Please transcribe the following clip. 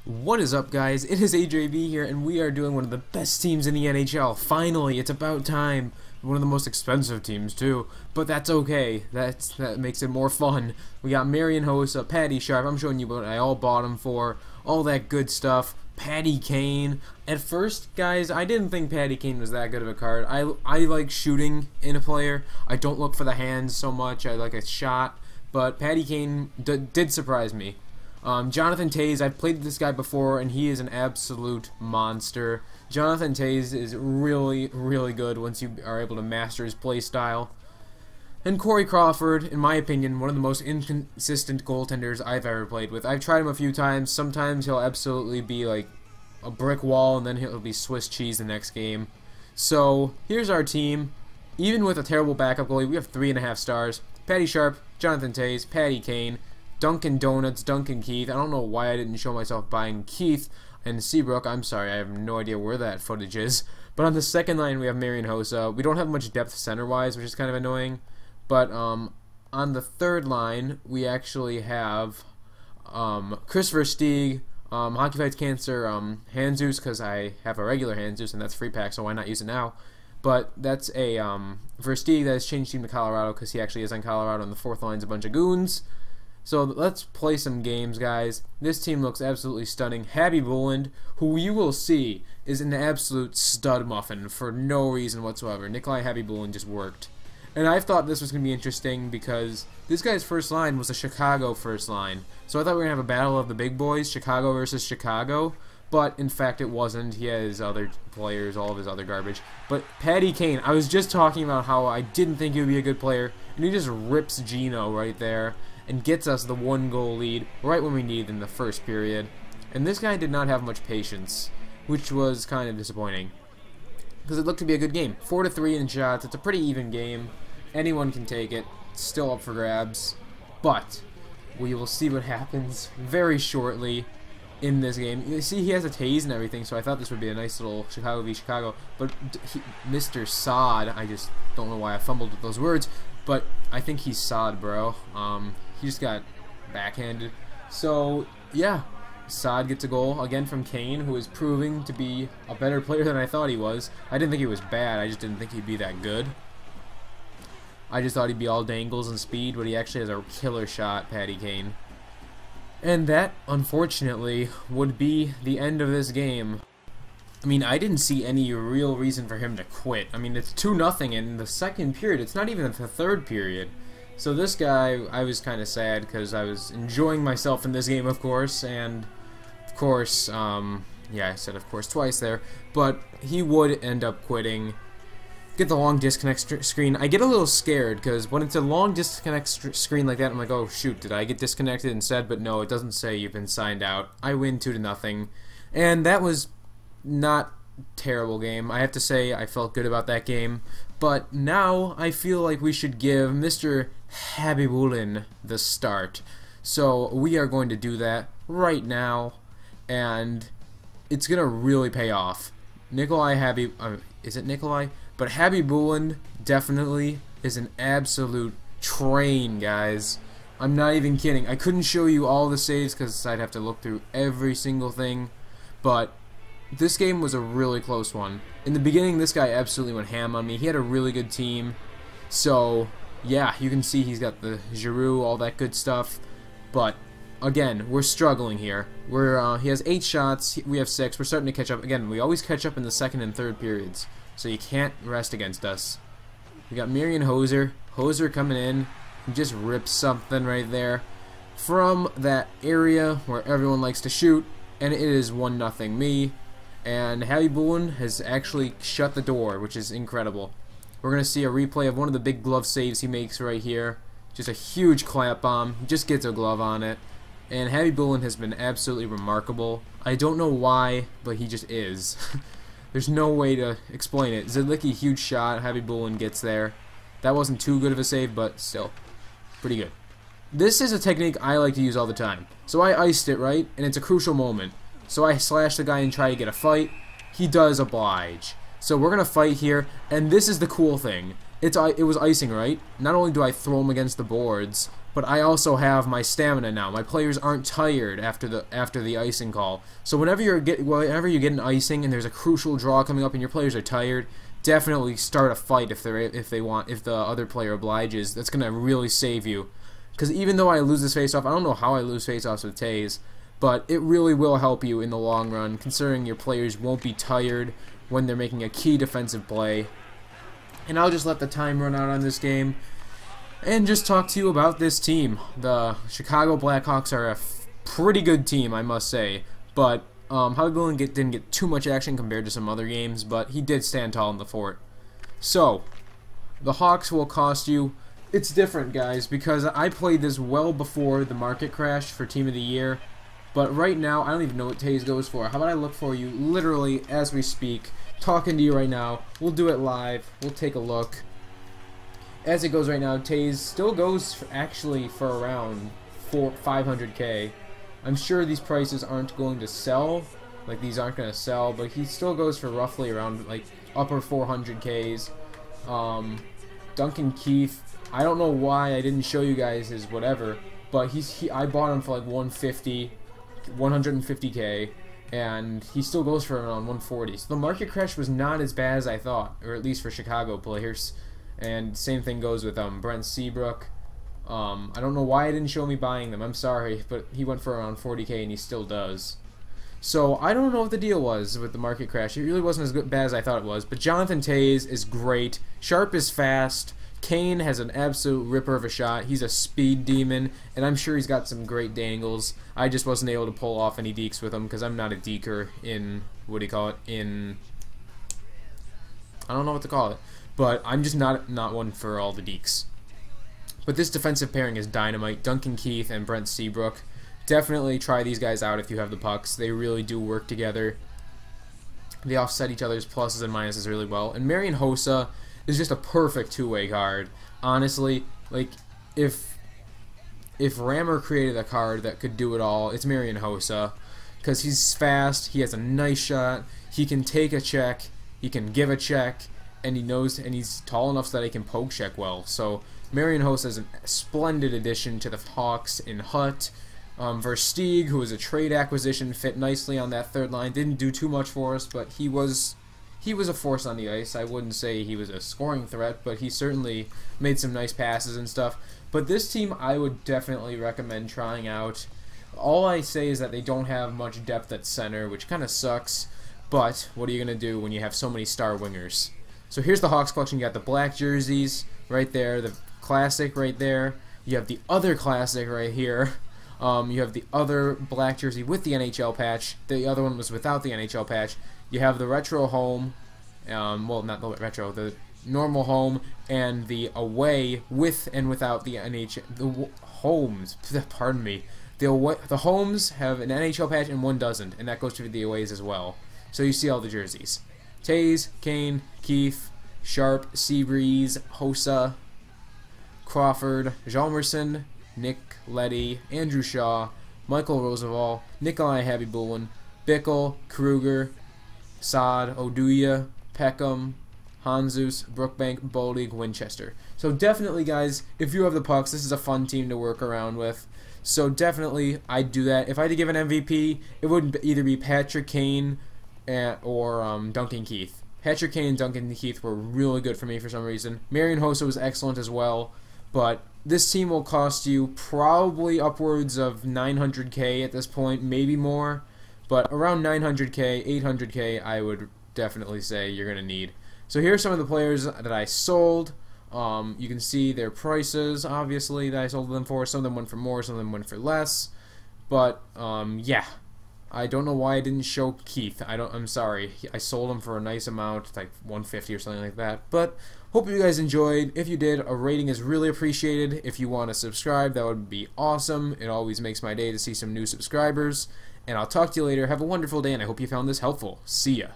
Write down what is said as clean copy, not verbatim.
What is up, guys? It is AJB here, and we are doing one of the best teams in the NHL. Finally, it's about time. One of the most expensive teams, too. But that's okay. That makes it more fun. We got Marian Hossa, Patty Sharp. I'm showing you what I all bought him for. All that good stuff. Patty Kane. At first, guys, I didn't think Patty Kane was that good of a card. I like shooting in a player. I don't look for the hands so much. I like a shot. But Patty Kane did surprise me. Jonathan Toews, I've played this guy before, and he is an absolute monster. Jonathan Toews is really, really good once you are able to master his play style. And Corey Crawford, in my opinion, one of the most inconsistent goaltenders I've ever played with. I've tried him a few times. Sometimes he'll absolutely be like a brick wall, and then he'll be Swiss cheese the next game. So, here's our team. Even with a terrible backup goalie, we have 3.5 stars. Patty Sharp, Jonathan Toews, Patty Kane, Dunkin' Donuts, Duncan Keith. I don't know why I didn't show myself buying Keith and Seabrook. I'm sorry, I have no idea where that footage is. But on the second line, we have Marian Hossa. We don't have much depth center-wise, which is kind of annoying. But on the third line, we actually have Chris Versteeg, Hockey Fights Cancer, Hanzus, because I have a regular Hanzus, and that's free pack, so why not use it now? But that's a Versteeg that has changed team to Colorado, because he actually is on Colorado, and the fourth line's a bunch of goons. So let's play some games, guys. This team looks absolutely stunning. Happy Booland, who you will see is an absolute stud muffin for no reason whatsoever. Nikolai Happy Booland just worked. And I thought this was going to be interesting because this guy's first line was a Chicago first line. So I thought we were going to have a battle of the big boys, Chicago versus Chicago. But in fact it wasn't. He has other players, all of his other garbage. But Patty Kane, I was just talking about how I didn't think he would be a good player. And he just rips Gino right there and gets us the 1-goal lead right when we needed in the first period. And this guy did not have much patience, which was kind of disappointing, because it looked to be a good game. 4-3 in shots. It's a pretty even game. Anyone can take it. It's still up for grabs. But we will see what happens very shortly in this game. You see, he has a Toews and everything, so I thought this would be a nice little Chicago v. Chicago. But Mr. Sod, I just don't know why I fumbled with those words, but I think he's Sod, bro. He just got backhanded. So, yeah, Sod gets a goal, again from Kane, who is proving to be a better player than I thought he was. I didn't think he was bad, I just didn't think he'd be that good. I just thought he'd be all dangles and speed, but he actually has a killer shot, Patty Kane. And that, unfortunately, would be the end of this game. I mean, I didn't see any real reason for him to quit. I mean, it's 2-0 in the second period. It's not even the third period. So this guy, I was kind of sad because I was enjoying myself in this game, of course. And, of course, yeah, I said of course twice there. But he would end up quitting. Get the long disconnect screen. I get a little scared because when it's a long disconnect screen like that, I'm like, oh shoot, did I get disconnected instead? But no, it doesn't say you've been signed out. I win 2-0. And that was not a terrible game. I have to say I felt good about that game. But now I feel like we should give Mr. Happy Booland the start. So we are going to do that right now, and it's going to really pay off. Nikolai Happy, is it Nikolai? But Happy Booland definitely is an absolute train, guys. I'm not even kidding. I couldn't show you all the saves because I'd have to look through every single thing, but this game was a really close one. In the beginning, this guy absolutely went ham on me. He had a really good team. So, yeah, you can see he's got the Giroux, all that good stuff. But, again, we're struggling here. He has 8 shots. We have 6. We're starting to catch up. Again, we always catch up in the second and third periods. So you can't rest against us. We got Marian Hossa. Hossa coming in. He just rips something right there from that area where everyone likes to shoot. And it is 1-0 me. And Happy Booland has actually shut the door, which is incredible. We're going to see a replay of one of the big glove saves he makes right here. Just a huge clap bomb. He just gets a glove on it. And Happy Booland has been absolutely remarkable. I don't know why, but he just is. There's no way to explain it. Zidlicki, huge shot. Happy Booland gets there. That wasn't too good of a save, but still, pretty good. This is a technique I like to use all the time. So I iced it, right? And it's a crucial moment. So I slash the guy and try to get a fight. He does oblige. So we're going to fight here, and this is the cool thing. It was icing, right? Not only do I throw him against the boards, but I also have my stamina now. My players aren't tired after the icing call. So whenever you get an icing and there's a crucial draw coming up and your players are tired, definitely start a fight if the other player obliges. That's gonna really save you. Because even though I lose this faceoff, I don't know how I lose faceoffs with Taze, but it really will help you in the long run, considering your players won't be tired when they're making a key defensive play. And I'll just let the time run out on this game and just talk to you about this team. The Chicago Blackhawks are a pretty good team, I must say, but Hugglin didn't get too much action compared to some other games, but he did stand tall in the fort. So, the Hawks will cost you. It's different, guys, because I played this well before the market crash for Team of the Year, but right now, I don't even know what Taze goes for. How about I look for you literally as we speak, talking to you right now. We'll do it live. We'll take a look. As it goes right now, Taze still goes actually for around 500k. I'm sure these prices aren't going to sell, like these aren't going to sell, but he still goes for roughly around like upper 400ks. Duncan Keith, I don't know why I didn't show you guys his whatever, but I bought him for like 150k, and he still goes for around 140. So the market crash was not as bad as I thought, or at least for Chicago players. And same thing goes with Brent Seabrook. I don't know why I didn't show me buying them. I'm sorry, but he went for around 40k and he still does. So I don't know what the deal was with the market crash. It really wasn't as bad as I thought it was. But Jonathan Taze is great. Sharp is fast. Kane has an absolute ripper of a shot. He's a speed demon, and I'm sure he's got some great dangles. I just wasn't able to pull off any dekes with him because I'm not a deker in, what do you call it, I don't know what to call it. But I'm just not one for all the dekes. But this defensive pairing is dynamite. Duncan Keith and Brent Seabrook. Definitely try these guys out if you have the pucks. They really do work together. They offset each other's pluses and minuses really well. And Marian Hossa is just a perfect two-way card. Honestly, like if Rammer created a card that could do it all, it's Marian Hossa. Because he's fast, he has a nice shot, he can take a check, he can give a check, and he's tall enough so that he can poke check well. So Marian Hossa is a splendid addition to the Hawks in Hut. Versteeg, who was a trade acquisition, fit nicely on that third line. Didn't do too much for us, but he was a force on the ice. I wouldn't say he was a scoring threat, but he certainly made some nice passes and stuff. But this team I would definitely recommend trying out. All I say is that they don't have much depth at center, which kind of sucks, but what are you going to do when you have so many star wingers? So here's the Hawks collection. You got the black jerseys right there, the classic right there. You have the other classic right here. You have the other black jersey with the NHL patch. The other one was without the NHL patch. You have the retro home, well, not the retro, the normal home, and the away with and without the NHL. The homes, pardon me. The homes have an NHL patch and one doesn't, and that goes to the aways as well. So you see all the jerseys. Taze, Kane, Keith, Sharp, Seabreeze, Hossa, Crawford, Jalmerson, Nick Leddy, Andrew Shaw, Michael Roosevelt, Nikolai Habibulin, Bickle, Kruger, Saad, Oduya, Peckham, Hanzus, Brookbank, Boldig, Winchester. So definitely, guys, if you have the pucks, this is a fun team to work around with. So definitely, I'd do that. If I had to give an MVP, it would either be Patrick Kane or Duncan Keith. Patrick Kane and Duncan Keith were really good for me for some reason. Marian Hossa was excellent as well, but this team will cost you probably upwards of 900k at this point, maybe more, but around 900k, 800k, I would definitely say you're going to need. So here are some of the players that I sold. You can see their prices, obviously, that I sold them for. Some of them went for more, some of them went for less. But, yeah. I don't know why I didn't show Keith. I'm sorry. I sold him for a nice amount, like 150 or something like that. But hope you guys enjoyed. If you did, a rating is really appreciated. If you want to subscribe, that would be awesome. It always makes my day to see some new subscribers. And I'll talk to you later. Have a wonderful day, and I hope you found this helpful. See ya.